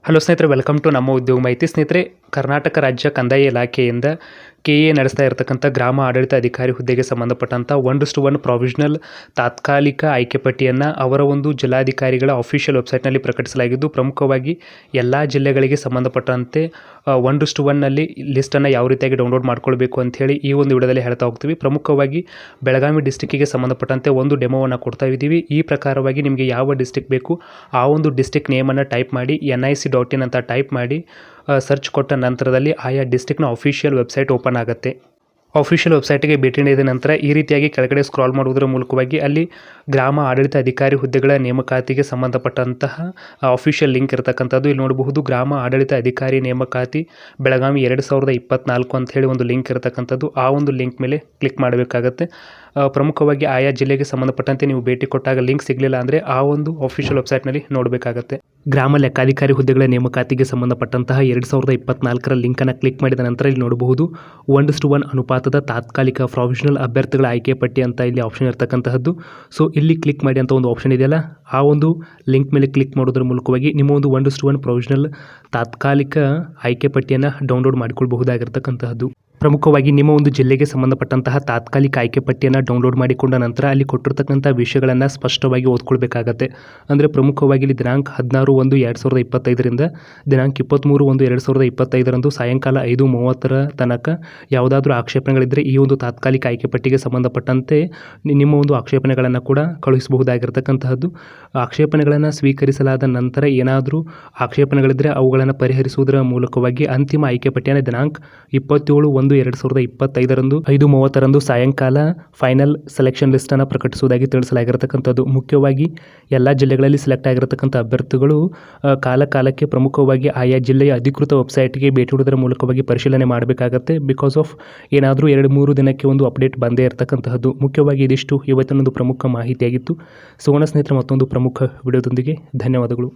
Hello ಸ್ನೇಹಿತರೆ, welcome to ನಮ್ಮ ಉದ್ಯೋಗ ಮಾಹಿತಿ. ಸ್ನೇಹಿತರೆ, ಕರ್ನಾಟಕ ರಾಜ್ಯ ಕಂದಾಯ ಇಲಾಖೆಯಿಂದ ಕೆಎ ನಡೆಸ್ತಾ ಇರತಕ್ಕಂಥ ಗ್ರಾಮ ಆಡಳಿತ ಅಧಿಕಾರಿ ಹುದ್ದೆಗೆ ಸಂಬಂಧಪಟ್ಟಂಥ 1:1 ಪ್ರಾವಿಷನಲ್ ತಾತ್ಕಾಲಿಕ ಆಯ್ಕೆ ಪಟ್ಟಿಯನ್ನು ಅವರ ಒಂದು ಜಿಲ್ಲಾಧಿಕಾರಿಗಳ ಅಫಿಷಿಯಲ್ ವೆಬ್ಸೈಟ್ನಲ್ಲಿ ಪ್ರಕಟಿಸಲಾಗಿದ್ದು, ಪ್ರಮುಖವಾಗಿ ಎಲ್ಲ ಜಿಲ್ಲೆಗಳಿಗೆ ಸಂಬಂಧಪಟ್ಟಂತೆ 1:1ನಲ್ಲಿ ಲಿಸ್ಟನ್ನು ಯಾವ ರೀತಿಯಾಗಿ ಡೌನ್ಲೋಡ್ ಮಾಡ್ಕೊಳ್ಬೇಕು ಅಂಥೇಳಿ ಈ ಒಂದು ವಿಡಿಯೋದಲ್ಲಿ ಹೇಳ್ತಾ ಹೋಗ್ತೀವಿ. ಪ್ರಮುಖವಾಗಿ ಬೆಳಗಾವಿ ಡಿಸ್ಟಿಕ್ಕಿಗೆ ಸಂಬಂಧಪಟ್ಟಂತೆ ಒಂದು ಡೆಮೋವನ್ನು ಕೊಡ್ತಾ ಇದ್ದೀವಿ. ಈ ಪ್ರಕಾರವಾಗಿ ನಿಮಗೆ ಯಾವ ಡಿಸ್ಟಿಕ್ ಬೇಕು ಆ ಒಂದು ಡಿಸ್ಟಿಕ್ ನೇಮನ್ನು ಟೈಪ್ ಮಾಡಿ nic.in ಅಂತ ಟೈಪ್ ಮಾಡಿ ಸರ್ಚ್ ಕೊಟ್ಟ ನಂತರದಲ್ಲಿ ಆಯಾ ಡಿಸ್ಟಿಕ್ನ ಅಫಿಷಿಯಲ್ ವೆಬ್ಸೈಟ್ ಓಪನ್ ಆಗುತ್ತೆ. ಅಫಿಷಿಯಲ್ ವೆಬ್ಸೈಟ್ಗೆ ಭೇಟಿ ನೀಡಿದ ನಂತರ ಈ ರೀತಿಯಾಗಿ ಕೆಳಗಡೆ ಸ್ಕ್ರಾಲ್ ಮಾಡುವುದರ ಮೂಲಕವಾಗಿ ಅಲ್ಲಿ ಗ್ರಾಮ ಆಡಳಿತ ಅಧಿಕಾರಿ ಹುದ್ದೆಗಳ ನೇಮಕಾತಿಗೆ ಸಂಬಂಧಪಟ್ಟಂತಹ ಅಫಿಷಿಯಲ್ ಲಿಂಕ್ ಇರತಕ್ಕಂಥದ್ದು ಇಲ್ಲಿ ನೋಡಬಹುದು. ಗ್ರಾಮ ಆಡಳಿತ ಅಧಿಕಾರಿ ನೇಮಕಾತಿ ಬೆಳಗಾವಿ 2024 ಅಂತ ಹೇಳಿ ಒಂದು ಲಿಂಕ್ ಇರತಕ್ಕಂಥದ್ದು. ಆ ಒಂದು ಲಿಂಕ್ ಮೇಲೆ ಕ್ಲಿಕ್ ಮಾಡಬೇಕಾಗತ್ತೆ. ಪ್ರಮುಖವಾಗಿ ಆಯಾ ಜಿಲ್ಲೆಗೆ ಸಂಬಂಧಪಟ್ಟಂತೆ ನೀವು ಭೇಟಿ ಕೊಟ್ಟಾಗ ಲಿಂಕ್ ಸಿಗಲಿಲ್ಲ ಅಂದರೆ ಆ ಒಂದು ಅಫಿಷಿಯಲ್ ವೆಬ್ಸೈಟ್ನಲ್ಲಿ ನೋಡಬೇಕಾಗತ್ತೆ. ಗ್ರಾಮ ಲೆಕ್ಕಾಧಿಕಾರಿ ಹುದ್ದೆಗಳ ನೇಮಕಾತಿಗೆ ಸಂಬಂಧಪಟ್ಟಂತಹ 2024ರ ಲಿಂಕನ್ನು ಕ್ಲಿಕ್ ಮಾಡಿದ ನಂತರ ಇಲ್ಲಿ ನೋಡಬಹುದು 1:1 ಅನುಪಾತದ ತಾತ್ಕಾಲಿಕ ಪ್ರಾವಿಷನಲ್ ಅಭ್ಯರ್ಥಿಗಳ ಆಯ್ಕೆ ಪಟ್ಟಿ ಅಂತ ಇಲ್ಲಿ ಆಪ್ಷನ್ ಇರತಕ್ಕಂತಹದ್ದು. ಸೊ ಇಲ್ಲಿ ಕ್ಲಿಕ್ ಮಾಡಿ ಅಂತ ಒಂದು ಆಪ್ಷನ್ ಇದೆಯಲ್ಲ, ಆ ಒಂದು ಲಿಂಕ್ ಮೇಲೆ ಕ್ಲಿಕ್ ಮಾಡೋದ್ರ ಮೂಲಕವಾಗಿ ನಿಮ್ಮ ಒಂದು 1:1 ಪ್ರಾವಿಷನಲ್ ತಾತ್ಕಾಲಿಕ ಆಯ್ಕೆ ಪಟ್ಟಿಯನ್ನು ಡೌನ್ಲೋಡ್ ಮಾಡಿಕೊಳ್ಳಬಹುದಾಗಿರ್ತಕ್ಕಂತಹದ್ದು. ಪ್ರಮುಖವಾಗಿ ನಿಮ್ಮ ಒಂದು ಜಿಲ್ಲೆಗೆ ಸಂಬಂಧಪಟ್ಟಂತಹ ತಾತ್ಕಾಲಿಕ ಆಯ್ಕೆ ಪಟ್ಟಿಯನ್ನು ಡೌನ್ಲೋಡ್ ಮಾಡಿಕೊಂಡ ನಂತರ ಅಲ್ಲಿ ಕೊಟ್ಟಿರ್ತಕ್ಕಂಥ ವಿಷಯಗಳನ್ನು ಸ್ಪಷ್ಟವಾಗಿ ಓದ್ಕೊಳ್ಬೇಕಾಗತ್ತೆ. ಅಂದರೆ ಪ್ರಮುಖವಾಗಿ ಇಲ್ಲಿ ದಿನಾಂಕ 16/1/2025ರಿಂದ ದಿನಾಂಕ 23/1/2025ರಂದು ಸಾಯಂಕಾಲ 5:30ರ ತನಕ ಯಾವುದಾದ್ರೂ ಆಕ್ಷೇಪಣೆಗಳಿದ್ದರೆ ಈ ಒಂದು ತಾತ್ಕಾಲಿಕ ಆಯ್ಕೆ ಪಟ್ಟಿಗೆ ಸಂಬಂಧಪಟ್ಟಂತೆ ನಿಮ್ಮ ಒಂದು ಆಕ್ಷೇಪಣೆಗಳನ್ನು ಕೂಡ ಕಳುಹಿಸಬಹುದಾಗಿರ್ತಕ್ಕಂತಹದ್ದು. ಆಕ್ಷೇಪಣೆಗಳನ್ನು ಸ್ವೀಕರಿಸಲಾದ ನಂತರ ಏನಾದರೂ ಆಕ್ಷೇಪಣೆಗಳಿದ್ದರೆ ಅವುಗಳನ್ನು ಪರಿಹರಿಸುವುದರ ಮೂಲಕವಾಗಿ ಅಂತಿಮ ಆಯ್ಕೆ ಪಟ್ಟಿಯನ್ನು ದಿನಾಂಕ 27/1/2025ರಂದು 5:30ರಂದು ಸಾಯಂಕಾಲ ಫೈನಲ್ ಸೆಲೆಕ್ಷನ್ ಲಿಸ್ಟನ್ನು ಪ್ರಕಟಿಸುವುದಾಗಿ ತಿಳಿಸಲಾಗಿರತಕ್ಕಂಥದ್ದು. ಮುಖ್ಯವಾಗಿ ಎಲ್ಲ ಜಿಲ್ಲೆಗಳಲ್ಲಿ ಸೆಲೆಕ್ಟ್ ಆಗಿರತಕ್ಕಂಥ ಅಭ್ಯರ್ಥಿಗಳು ಕಾಲಕ್ಕೆ ಪ್ರಮುಖವಾಗಿ ಆಯಾ ಜಿಲ್ಲೆಯ ಅಧಿಕೃತ ವೆಬ್ಸೈಟ್ಗೆ ಭೇಟಿ ನೀಡುವುದರ ಮೂಲಕವಾಗಿ ಪರಿಶೀಲನೆ ಮಾಡಬೇಕಾಗತ್ತೆ. ಬಿಕಾಸ್ ಆಫ್ ಏನಾದರೂ 2-3 ದಿನಕ್ಕೆ ಒಂದು ಅಪ್ಡೇಟ್ ಬಂದೇ ಇರತಕ್ಕಂತಹದ್ದು. ಮುಖ್ಯವಾಗಿ ಇದಿಷ್ಟು ಇವತ್ತಿನೊಂದು ಪ್ರಮುಖ ಮಾಹಿತಿಯಾಗಿತ್ತು. ಸೋನ ಸ್ನೇಹಿತರೆ, ಮತ್ತೊಂದು ಪ್ರಮುಖ ವಿಡಿಯೋದೊಂದಿಗೆ ಧನ್ಯವಾದಗಳು.